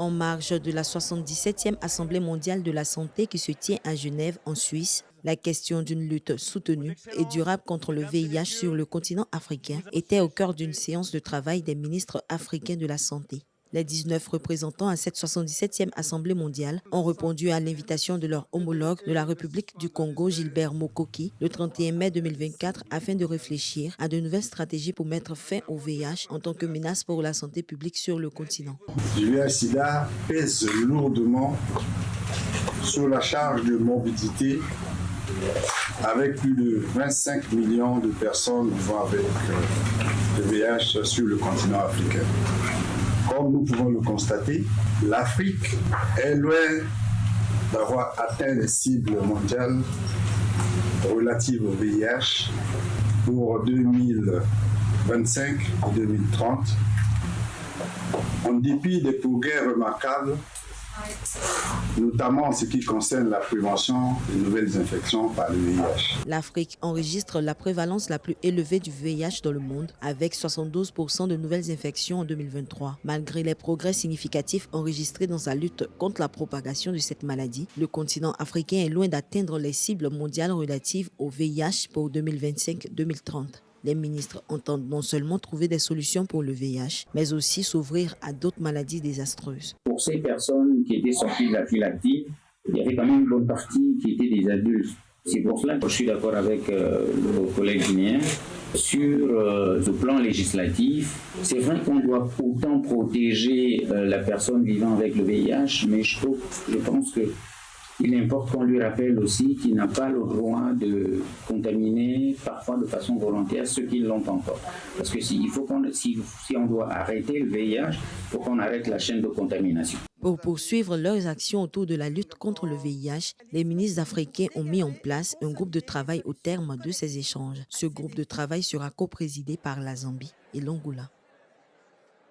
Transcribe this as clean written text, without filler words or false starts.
En marge de la 77e Assemblée mondiale de la santé qui se tient à Genève, en Suisse, la question d'une lutte soutenue et durable contre le VIH sur le continent africain était au cœur d'une séance de travail des ministres africains de la santé. Les 19 représentants à cette 77e Assemblée mondiale ont répondu à l'invitation de leur homologue de la République du Congo, Gilbert Mokoki, le 31 mai 2024, afin de réfléchir à de nouvelles stratégies pour mettre fin au VIH en tant que menace pour la santé publique sur le continent. Le VIH-Sida pèse lourdement sur la charge de morbidité avec plus de 25 millions de personnes vivant avec le VIH sur le continent africain. Comme nous pouvons le constater, l'Afrique est loin d'avoir atteint les cibles mondiales relatives au VIH pour 2025 et 2030, en dépit des progrès remarquables, notamment en ce qui concerne la prévention des nouvelles infections par le VIH. L'Afrique enregistre la prévalence la plus élevée du VIH dans le monde, avec 72% de nouvelles infections en 2023. Malgré les progrès significatifs enregistrés dans sa lutte contre la propagation de cette maladie, le continent africain est loin d'atteindre les cibles mondiales relatives au VIH pour 2025-2030. Les ministres entendent non seulement trouver des solutions pour le VIH, mais aussi s'ouvrir à d'autres maladies désastreuses. Pour ces personnes qui étaient sorties de la file active, il y avait quand même une bonne partie qui étaient des adultes. C'est pour cela que je suis d'accord avec le collègue guinéen. Sur le plan législatif, c'est vrai qu'on doit autant protéger la personne vivant avec le VIH, mais je pense que il importe qu'on lui rappelle aussi qu'il n'a pas le droit de contaminer, parfois de façon volontaire, ceux qui l'ont encore. Parce que si on doit arrêter le VIH, il faut qu'on arrête la chaîne de contamination. Pour poursuivre leurs actions autour de la lutte contre le VIH, les ministres africains ont mis en place un groupe de travail au terme de ces échanges. Ce groupe de travail sera coprésidé par la Zambie et l'Angola.